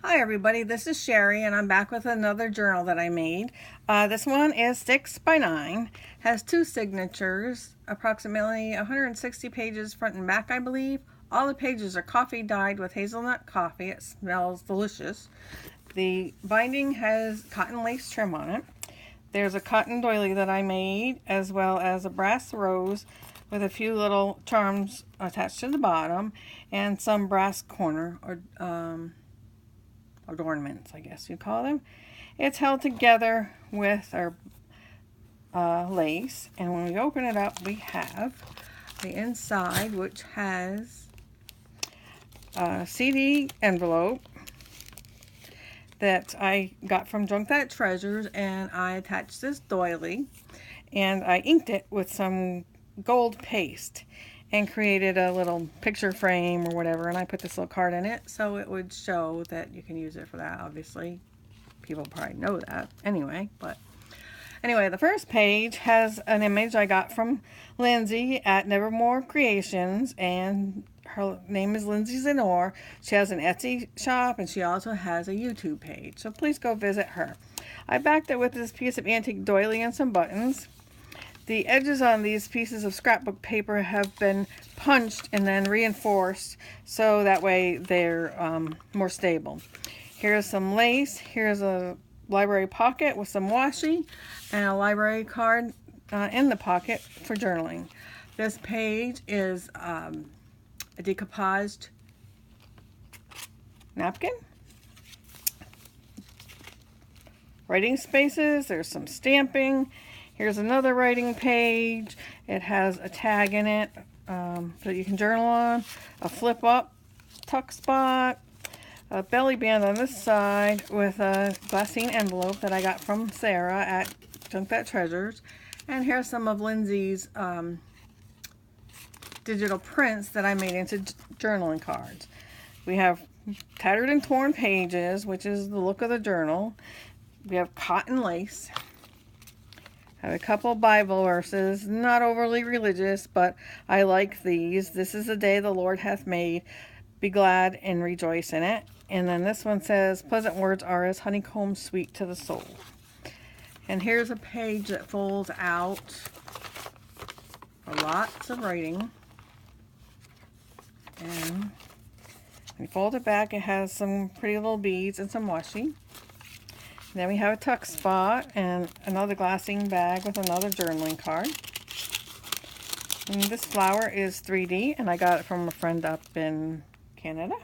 Hi everybody, this is Sherry and I'm back with another journal that I made. This one is 6 by 9, has two signatures, approximately 160 pages front and back I believe. All the pages are coffee dyed with hazelnut coffee. It smells delicious. The binding has cotton lace trim on it. There's a cotton doily that I made, as well as a brass rose with a few little charms attached to the bottom and some brass corner or adornments, I guess you call them. It's held together with our lace, and when we open it up, we have the inside, which has a CD envelope that I got from Junk That Treasures, and I attached this doily, and I inked it with some gold paste and created a little picture frame or whatever, and I put this little card in it so it would show that you can use it for that. Obviously people probably know that anyway, but anyway, the first page has an image I got from Lindsey at Nevermore Creations, and her name is Lindsey Zenor. She has an Etsy shop and she also has a YouTube page, so please go visit her. I backed it with this piece of antique doily and some buttons. The edges on these pieces of scrapbook paper have been punched and then reinforced so that way they're more stable. Here's some lace. Here's a library pocket with some washi and a library card in the pocket for journaling. This page is a decoupaged napkin. Writing spaces. There's some stamping. Here's another writing page. It has a tag in it that you can journal on, a flip up tuck spot, a belly band on this side with a glassine envelope that I got from Sarah at Junk That Treasures. And here's some of Lindsey's digital prints that I made into journaling cards. We have tattered and torn pages, which is the look of the journal. We have cotton lace. I have a couple Bible verses, not overly religious, but I like these. This is the day the Lord hath made. Be glad and rejoice in it. And then this one says, pleasant words are as honeycomb sweet to the soul. And here's a page that folds out for lots of writing. And when you fold it back, it has some pretty little beads and some washi. Then we have a tuck spot and another glassine bag with another journaling card. And this flower is 3D and I got it from a friend up in Canada.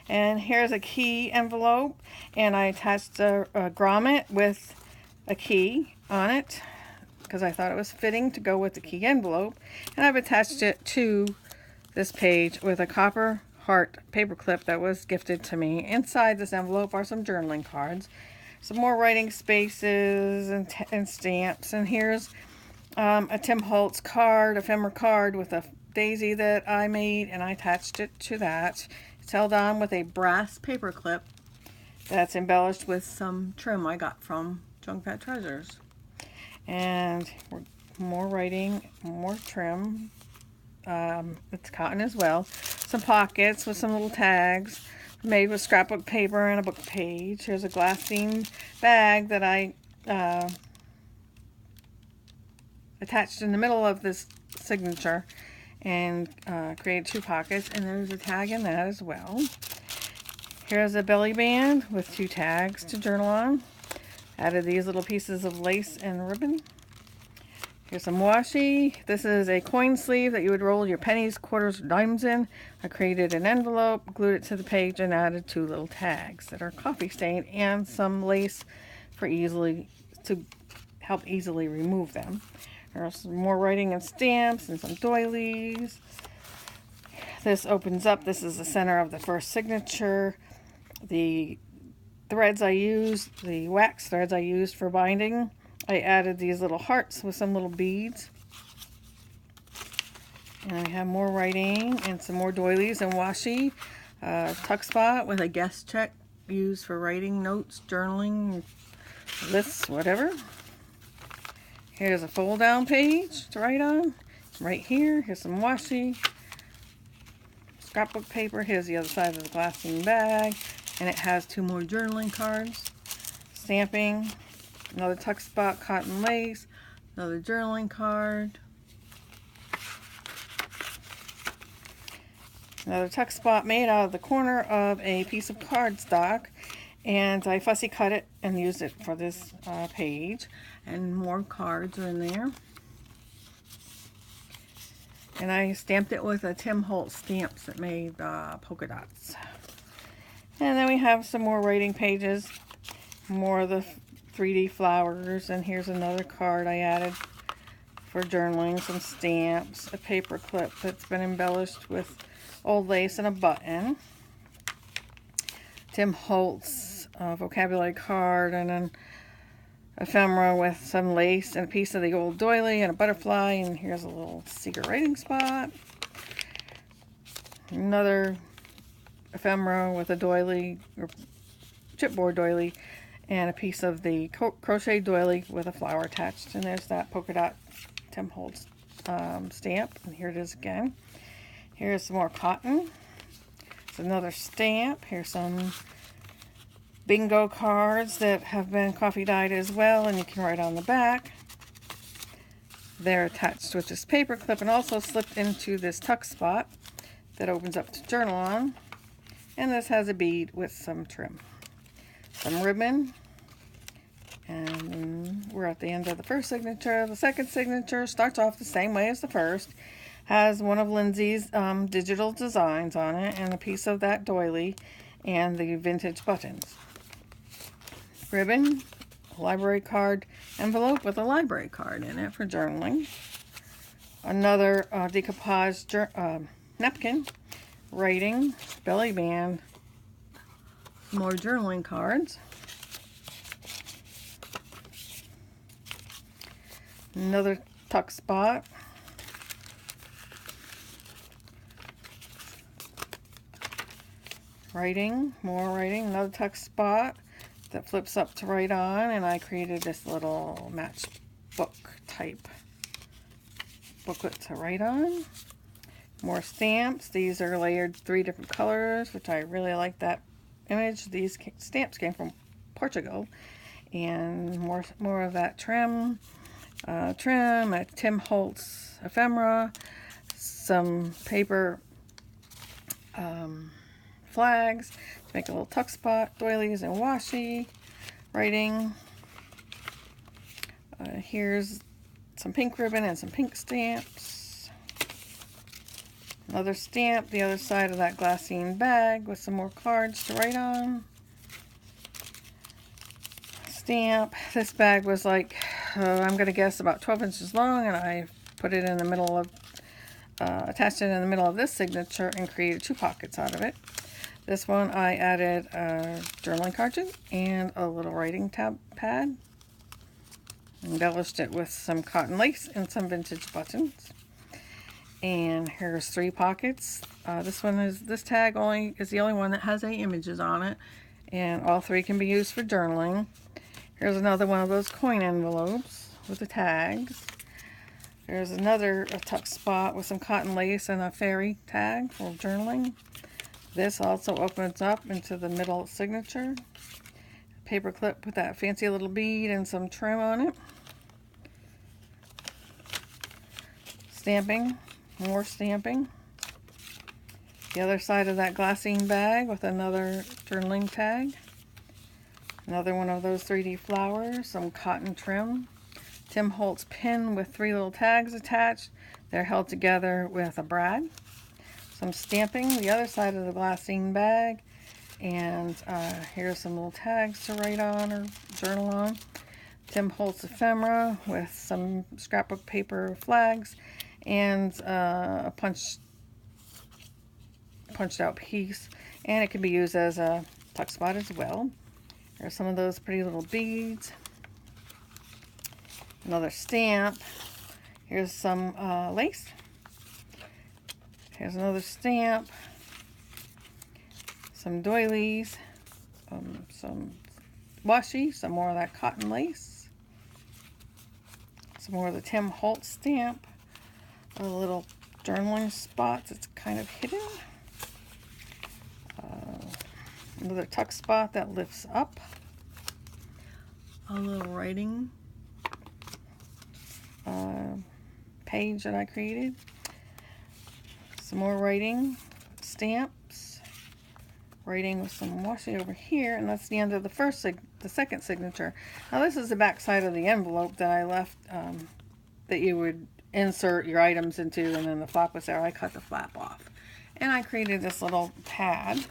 And here's a key envelope, and I attached a grommet with a key on it because I thought it was fitting to go with the key envelope. And I've attached it to this page with a copper heart paperclip that was gifted to me. Inside this envelope are some journaling cards, some more writing spaces and stamps. And here's a Tim Holtz card, ephemera card with a daisy that I made, and I attached it to that. It's held on with a brass paper clip that's embellished with some trim I got from Junk That Treasures. And more writing, more trim. It's cotton as well. Some pockets with some little tags made with scrapbook paper and a book page. Here's a glassine bag that I attached in the middle of this signature and created two pockets, and there's a tag in that as well. Here's a belly band with two tags to journal on. Added these little pieces of lace and ribbon. Here's some washi. This is a coin sleeve that you would roll your pennies, quarters, or dimes in. I created an envelope, glued it to the page, and added two little tags that are coffee stained and some lace for to help easily remove them. There's some more writing and stamps and some doilies. This opens up. This is the center of the first signature. The threads I used, the wax threads I used for binding, I added these little hearts with some little beads. And I have more writing and some more doilies and washi. Tuck spot with a guest check used for writing notes, journaling, lists, whatever. Here's a fold down page to write on. Right here, here's some washi. Scrapbook paper. Here's the other side of the glassine bag. And it has 2 more journaling cards. Stamping, another tuck spot, cotton lace, another journaling card, another tuck spot made out of the corner of a piece of cardstock, and I fussy cut it and used it for this page. And more cards are in there. And I stamped it with a Tim Holtz stamps that made polka dots. And then we have some more writing pages, more of the 3D flowers, and here's another card I added for journaling, some stamps, a paper clip that's been embellished with old lace and a button, Tim Holtz vocabulary card, and an ephemera with some lace and a piece of the old doily and a butterfly, and here's a little secret writing spot, another ephemera with a doily or chipboard doily and a piece of the crochet doily with a flower attached. And there's that polka dot Tim Holtz stamp, and here it is again. Here's some more cotton. It's another stamp. Here's some bingo cards that have been coffee dyed as well, and you can write on the back. They're attached with this paper clip and also slipped into this tuck spot that opens up to journal on. And this has a bead with some trim, some ribbon, and we're at the end of the first signature. The second signature starts off the same way as the first, has one of Lindsey's digital designs on it and a piece of that doily and the vintage buttons. Ribbon, library card, envelope with a library card in it for journaling. Another decoupaged napkin, writing, belly band, more journaling cards. Another tuck spot. Writing, more writing, another tuck spot that flips up to write on, and I created this little matchbook type booklet to write on. More stamps. These are layered 3 different colors, which I really like that image. These stamps came from Portugal. And more of that trim, a Tim Holtz ephemera, some paper flags to make a little tuck spot, doilies and washi, writing. Here's some pink ribbon and some pink stamps. Another stamp, the other side of that glassine bag with some more cards to write on. Stamp. This bag was like, I'm going to guess about 12 inches long, and I put it in the middle of, attached it in the middle of this signature and created 2 pockets out of it. This one I added a journaling carton and a little writing tab pad. Embellished it with some cotton lace and some vintage buttons. And here's 3 pockets. This tag is the only one that has 8 images on it, and all 3 can be used for journaling. Here's another one of those coin envelopes with the tags. There's another tuck spot with some cotton lace and a fairy tag for journaling. This also opens up into the middle signature. Paper clip with that fancy little bead and some trim on it. Stamping, more stamping. The other side of that glassine bag with another journaling tag. Another one of those 3D flowers, some cotton trim. Tim Holtz pin with 3 little tags attached. They're held together with a brad. Some stamping, the other side of the glassine bag. And here's some little tags to write on or journal on. Tim Holtz ephemera with some scrapbook paper flags and a punched out piece. And it can be used as a tuck spot as well. There's some of those pretty little beads. Another stamp. Here's some lace. Here's another stamp. Some doilies. Some washi. Some more of that cotton lace. Some more of the Tim Holtz stamp. A little journaling spots. It's kind of hidden. Another tuck spot that lifts up. A little writing page that I created. Some more writing, stamps, writing with some washi over here, and that's the end of the second signature. Now this is the back side of the envelope that I left that you would insert your items into, and then the flap was there. I cut the flap off. And I created this little pad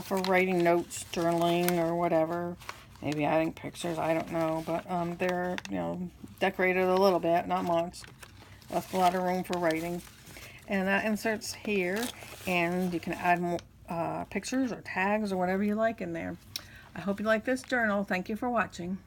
for writing notes, journaling, or whatever. Maybe adding pictures, I don't know. But they're, you know, decorated a little bit, not much. Left a lot of room for writing. And that inserts here, and you can add more pictures or tags or whatever you like in there. I hope you like this journal. Thank you for watching.